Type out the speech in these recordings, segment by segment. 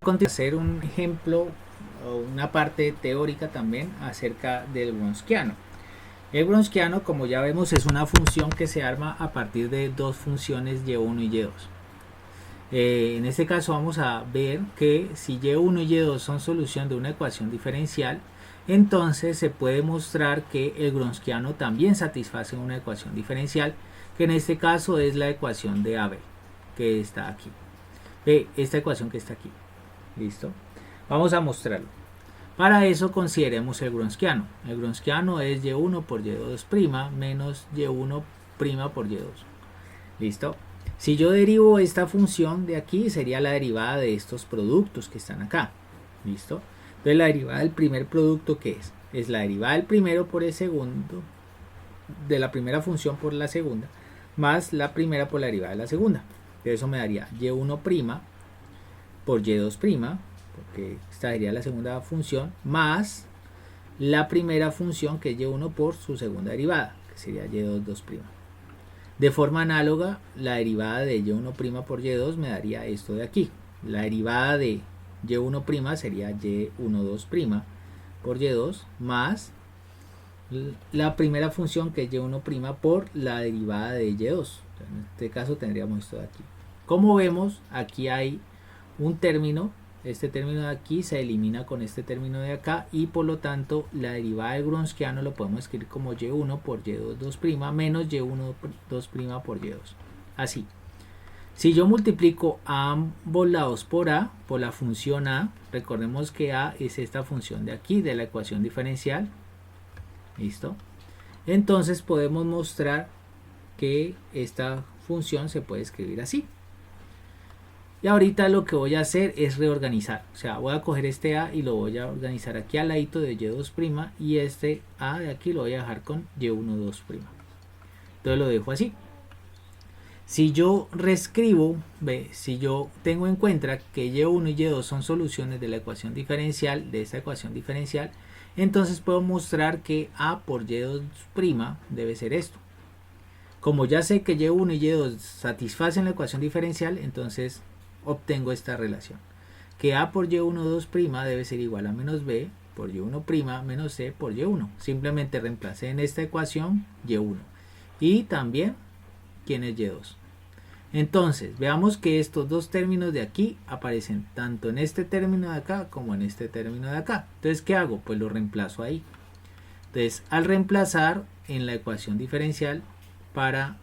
continuar a hacer un ejemplo o una parte teórica también acerca del Wronskiano. El Wronskiano, como ya vemos, es una función que se arma a partir de dos funciones y1 y y2. En este caso vamos a ver que si y1 y y2 son solución de una ecuación diferencial, entonces se puede mostrar que el Wronskiano también satisface una ecuación diferencial, que en este caso es la ecuación de AB, que está aquí. Esta ecuación que está aquí. ¿Listo? Vamos a mostrarlo. Para eso consideremos el Wronskiano. El Wronskiano es y1 por y2' menos y1' por y2. ¿Listo? Si yo derivo esta función de aquí, sería la derivada de estos productos que están acá. ¿Listo? Entonces la derivada del primer producto, ¿qué es? Es la derivada del primero por el segundo, de la primera función por la segunda, más la primera por la derivada de la segunda. Entonces eso me daría y1' por y2', porque esta sería la segunda función, más la primera función, que es y1 por su segunda derivada, que sería y2'. De forma análoga, la derivada de y1' por y2 me daría esto de aquí. La derivada de y1' sería y12' por y2 más la primera función, que es y1' por la derivada de y2. En este caso tendríamos esto de aquí. Como vemos, aquí hay un término. Este término de aquí se elimina con este término de acá, y por lo tanto la derivada del Wronskiano lo podemos escribir como y1 por y2' menos y12' por y2. Así. Si yo multiplico a ambos lados por a, por la función a, recordemos que a es esta función de aquí, de la ecuación diferencial. ¿Listo? Entonces podemos mostrar que esta función se puede escribir así. Y ahorita lo que voy a hacer es reorganizar. O sea, voy a coger este a y lo voy a organizar aquí al ladito de y2', y este a de aquí lo voy a dejar con y12'. Entonces lo dejo así. Si yo reescribo, si yo tengo en cuenta que y1 y y2 son soluciones de la ecuación diferencial, de esta ecuación diferencial, entonces puedo mostrar que a por y2' debe ser esto. Como ya sé que y1 y y2 satisfacen la ecuación diferencial, entonces obtengo esta relación, que a por y12' debe ser igual a menos b por y1' menos c por y1. Simplemente reemplacé en esta ecuación y1 y también quién es y2. Entonces veamos que estos dos términos de aquí aparecen tanto en este término de acá como en este término de acá. Entonces ¿qué hago? Pues lo reemplazo ahí. Entonces al reemplazar en la ecuación diferencial para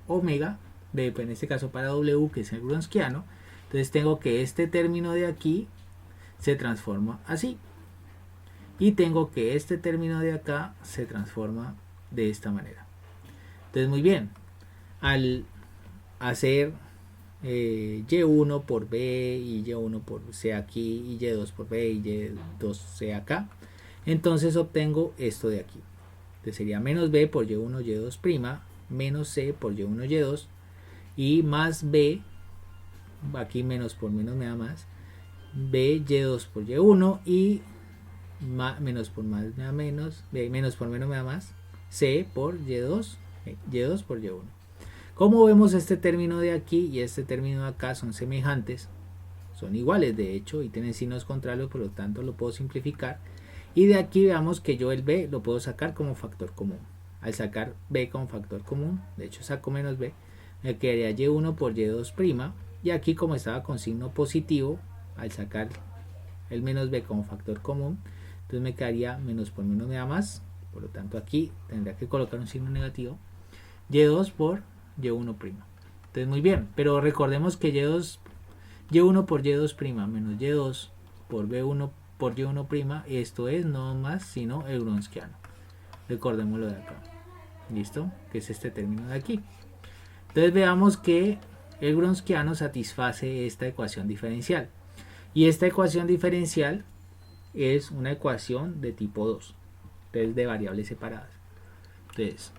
omega, en este caso para w, que es el Wronskiano, entonces tengo que este término de aquí se transforma así, y tengo que este término de acá se transforma de esta manera. Entonces muy bien, al hacer y1 por b y y1 por c aquí y y2 por b y y2c acá, entonces obtengo esto de aquí. Entonces sería menos b por y1 y2' menos c por y1 y2, y más b, aquí menos por menos me da más, b y2 por y1, y menos por más me da menos, b menos por menos me da más, c por y2, y2 por y1. Como vemos, este término de aquí y este término de acá son semejantes, son iguales de hecho, y tienen signos contrarios, por lo tanto lo puedo simplificar. Y de aquí veamos que yo el b lo puedo sacar como factor común. Al sacar b como factor común, de hecho saco menos b, me quedaría y1 por y2', y aquí como estaba con signo positivo, al sacar el menos b como factor común, entonces me quedaría menos por menos me da más, por lo tanto aquí tendría que colocar un signo negativo, y2 por y1'. Entonces muy bien, pero recordemos que y1 por y2' menos y2 por b1 por y1', esto es no más sino el Wronskiano. Recordémoslo de acá. ¿Listo? Que es este término de aquí. Entonces veamos que el Wronskiano satisface esta ecuación diferencial. Y esta ecuación diferencial es una ecuación de tipo 2. Entonces de variables separadas. Entonces,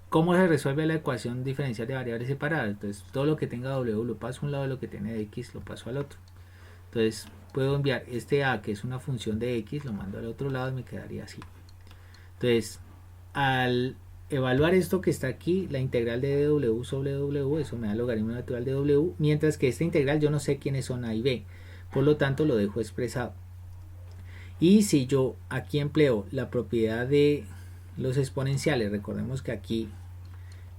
¿cómo se resuelve la ecuación diferencial de variables separadas? Entonces todo lo que tenga w lo paso a un lado, lo que tiene de x lo paso al otro. Entonces puedo enviar este a, que es una función de x, lo mando al otro lado y me quedaría así. Entonces al evaluar esto que está aquí, la integral de w sobre w, eso me da el logaritmo natural de w, mientras que esta integral yo no sé quiénes son a y b. por lo tanto lo dejo expresado. Y si yo aquí empleo la propiedad de los exponenciales, recordemos que aquí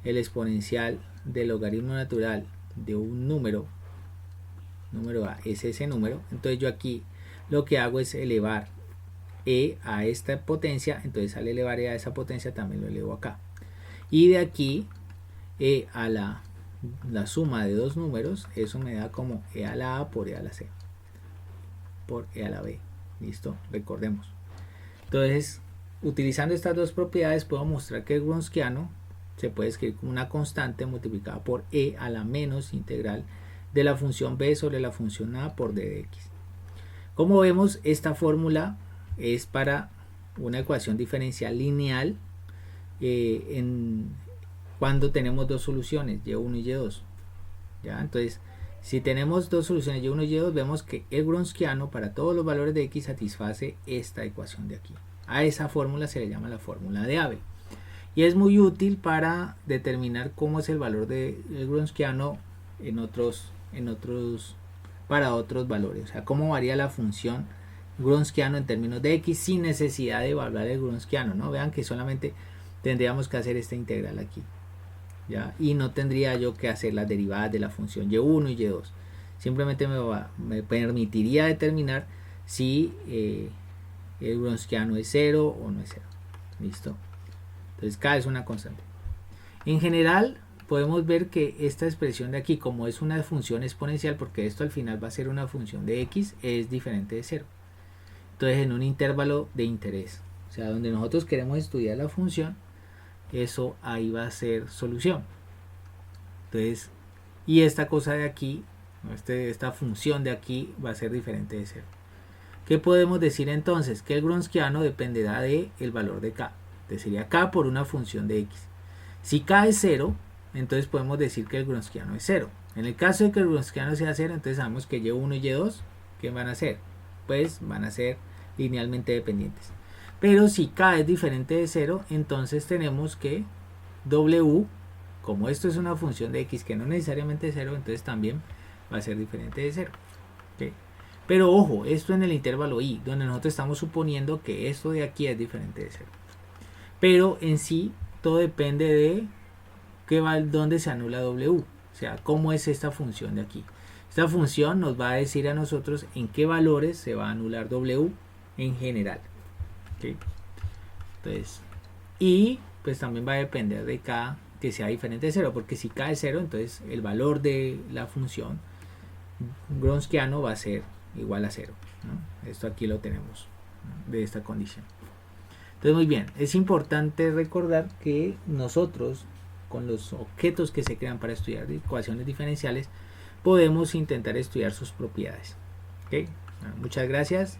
el exponencial del logaritmo natural de un número A es ese número, entonces yo aquí lo que hago es elevar e a esta potencia, entonces al elevar e a esa potencia también lo elevo acá, y de aquí e a la suma de dos números, eso me da como e a la a por e a la c por e a la b. Listo, recordemos. Entonces, utilizando estas dos propiedades puedo mostrar que el Wronskiano se puede escribir como una constante multiplicada por e a la menos integral de la función b sobre la función a por d de x. Como vemos, esta fórmula es para una ecuación diferencial lineal cuando tenemos dos soluciones, y1 y y2. ¿Ya? Entonces, si tenemos dos soluciones y1 y y2, vemos que el Wronskiano para todos los valores de x satisface esta ecuación de aquí. A esa fórmula se le llama la fórmula de Abel. Y es muy útil para determinar cómo es el valor del Wronskiano para otros valores. O sea, cómo varía la función Wronskiano en términos de x sin necesidad de evaluar el Wronskiano, ¿no? Vean que solamente tendríamos que hacer esta integral aquí. ¿Ya? Y no tendría yo que hacer las derivadas de la función y1 y y2. Simplemente me permitiría determinar si el Wronskiano es 0 o no es 0. ¿Listo? Entonces K es una constante. En general podemos ver que esta expresión de aquí, como es una función exponencial, porque esto al final va a ser una función de x, es diferente de 0. Entonces en un intervalo de interés, o sea, donde nosotros queremos estudiar la función, eso ahí va a ser solución. Entonces, y esta cosa de aquí, esta función de aquí va a ser diferente de 0. ¿Qué podemos decir entonces? Que el Wronskiano dependerá del valor de k. Entonces sería k por una función de x. Si k es 0, entonces podemos decir que el Wronskiano es 0. En el caso de que el Wronskiano sea 0, entonces sabemos que y1 y y2, ¿qué van a ser? Pues van a ser linealmente dependientes. Pero si k es diferente de 0, entonces tenemos que w, como esto es una función de x que no necesariamente es 0, entonces también va a ser diferente de 0. ¿Okay? Pero ojo, esto en el intervalo i, donde nosotros estamos suponiendo que esto de aquí es diferente de 0. Pero en sí, todo depende de dónde se anula w, o sea, cómo es esta función de aquí. Esta función nos va a decir a nosotros en qué valores se va a anular w en general. ¿Okay? Entonces, y pues también va a depender de k que sea diferente de 0, porque si k es 0, entonces el valor de la función Wronskiano va a ser igual a 0, ¿no? Esto aquí lo tenemos, ¿no? De esta condición. Entonces, muy bien, es importante recordar que nosotros, con los objetos que se crean para estudiar ecuaciones diferenciales, podemos intentar estudiar sus propiedades. ¿Okay? Bueno, muchas gracias.